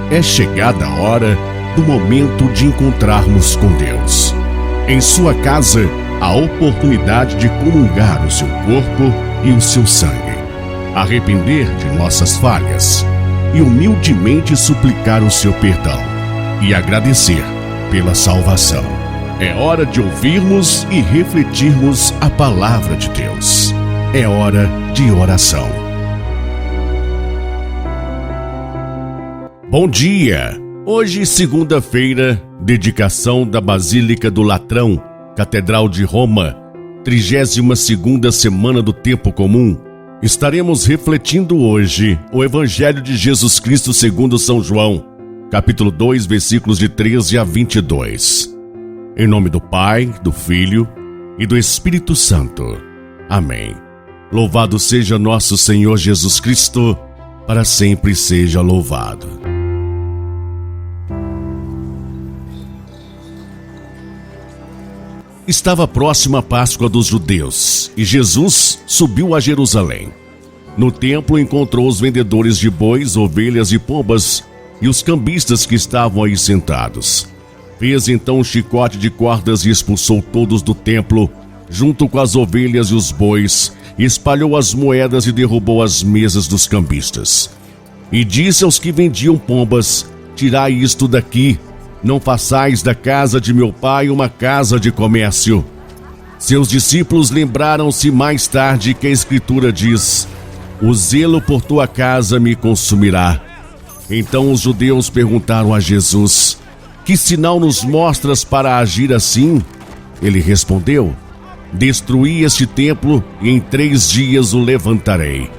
É chegada a hora do momento de encontrarmos com Deus. Em sua casa, a oportunidade de comungar o seu corpo e o seu sangue, arrepender de nossas falhas e humildemente suplicar o seu perdão e agradecer pela salvação. É hora de ouvirmos e refletirmos a palavra de Deus. É hora de oração. Bom dia! Hoje, segunda-feira, dedicação da Basílica do Latrão, Catedral de Roma, 32ª semana do Tempo Comum. Estaremos refletindo hoje o Evangelho de Jesus Cristo segundo São João, capítulo 2, versículos de 13 a 22. Em nome do Pai, do Filho e do Espírito Santo. Amém. Louvado seja nosso Senhor Jesus Cristo, para sempre seja louvado. Estava próxima a Páscoa dos judeus e Jesus subiu a Jerusalém. No templo encontrou os vendedores de bois, ovelhas e pombas e os cambistas que estavam aí sentados. Fez então um chicote de cordas e expulsou todos do templo, junto com as ovelhas e os bois, e espalhou as moedas e derrubou as mesas dos cambistas. E disse aos que vendiam pombas: tirai isto daqui, não façais da casa de meu pai uma casa de comércio. Seus discípulos lembraram-se mais tarde que a Escritura diz: o zelo por tua casa me consumirá. Então os judeus perguntaram a Jesus: que sinal nos mostras para agir assim? Ele respondeu: destruí este templo e em 3 dias o levantarei.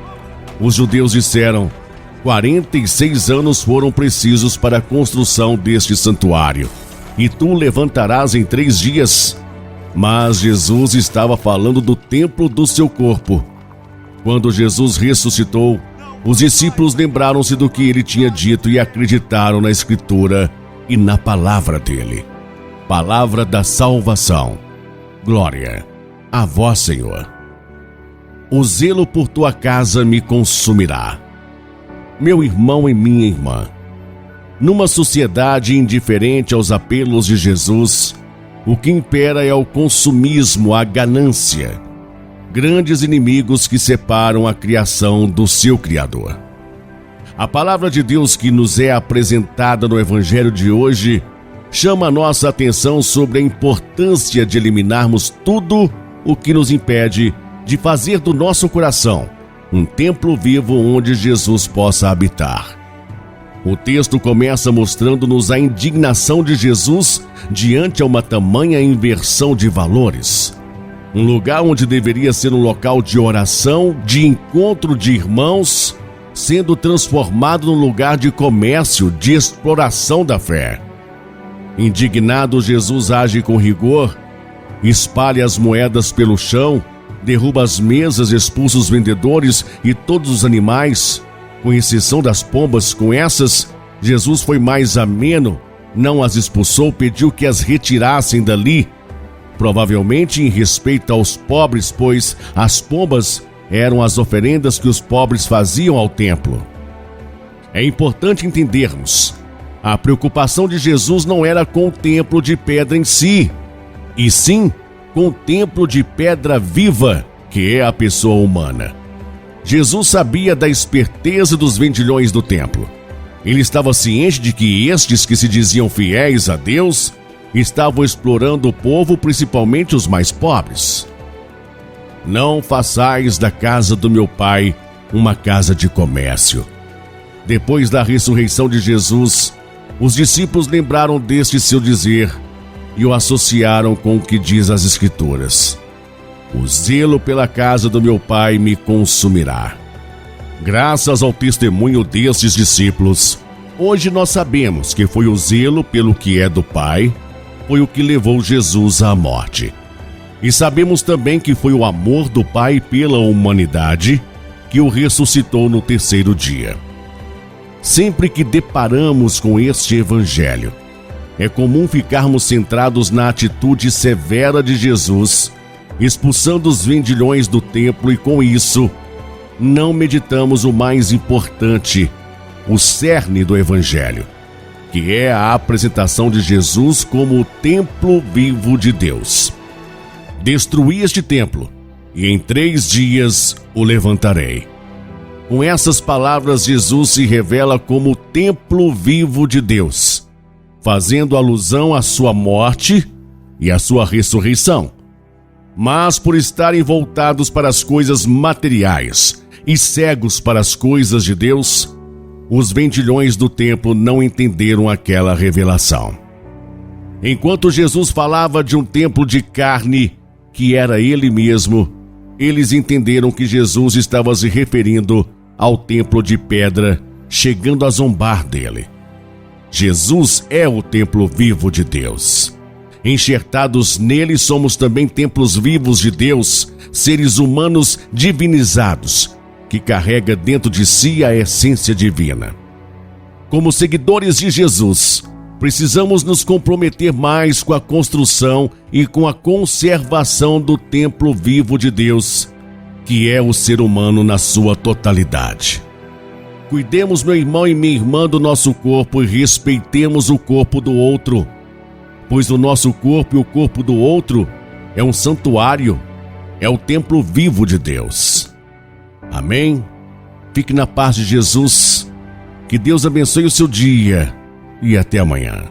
Os judeus disseram: 46 anos foram precisos para a construção deste santuário, e tu levantarás em 3 dias? Mas Jesus estava falando do templo do seu corpo. Quando Jesus ressuscitou, os discípulos lembraram-se do que ele tinha dito e acreditaram na Escritura e na palavra dele. Palavra da salvação. Glória a vós, Senhor. O zelo por tua casa me consumirá. Meu irmão e minha irmã, numa sociedade indiferente aos apelos de Jesus, o que impera é o consumismo, a ganância, grandes inimigos que separam a criação do seu Criador. A palavra de Deus que nos é apresentada no Evangelho de hoje chama a nossa atenção sobre a importância de eliminarmos tudo o que nos impede de fazer do nosso coração um templo vivo onde Jesus possa habitar. O texto começa mostrando-nos a indignação de Jesus diante a uma tamanha inversão de valores. Um lugar onde deveria ser um local de oração, de encontro de irmãos, sendo transformado num lugar de comércio, de exploração da fé. Indignado, Jesus age com rigor, espalha as moedas pelo chão, derruba as mesas, expulsa os vendedores e todos os animais, com exceção das pombas. Com essas, Jesus foi mais ameno, não as expulsou, pediu que as retirassem dali, provavelmente em respeito aos pobres, pois as pombas eram as oferendas que os pobres faziam ao templo. É importante entendermos, a preocupação de Jesus não era com o templo de pedra em si, e sim com o templo de pedra viva, que é a pessoa humana. Jesus sabia da esperteza dos vendilhões do templo. Ele estava ciente de que estes que se diziam fiéis a Deus estavam explorando o povo, principalmente os mais pobres. Não façais da casa do meu pai uma casa de comércio. Depois da ressurreição de Jesus, os discípulos lembraram deste seu dizer e o associaram com o que diz as Escrituras: o zelo pela casa do meu pai me consumirá. Graças ao testemunho destes discípulos, hoje nós sabemos que foi o zelo pelo que é do Pai, foi o que levou Jesus à morte. E sabemos também que foi o amor do Pai pela humanidade que o ressuscitou no 3º dia. Sempre que deparamos com este Evangelho, é comum ficarmos centrados na atitude severa de Jesus, expulsando os vendilhões do templo, e com isso, não meditamos o mais importante, o cerne do Evangelho, que é a apresentação de Jesus como o templo vivo de Deus. Destruí este templo, e em 3 dias o levantarei. Com essas palavras, Jesus se revela como o templo vivo de Deus, fazendo alusão à sua morte e à sua ressurreição. Mas por estarem voltados para as coisas materiais e cegos para as coisas de Deus, os vendilhões do templo não entenderam aquela revelação. Enquanto Jesus falava de um templo de carne, que era ele mesmo, eles entenderam que Jesus estava se referindo ao templo de pedra, chegando a zombar dele. Jesus é o templo vivo de Deus. Enxertados nele, somos também templos vivos de Deus, seres humanos divinizados, que carrega dentro de si a essência divina. Como seguidores de Jesus, precisamos nos comprometer mais com a construção e com a conservação do templo vivo de Deus, que é o ser humano na sua totalidade. Cuidemos, meu irmão e minha irmã, do nosso corpo e respeitemos o corpo do outro, pois o nosso corpo e o corpo do outro é um santuário, é o templo vivo de Deus. Amém? Fique na paz de Jesus, que Deus abençoe o seu dia e até amanhã.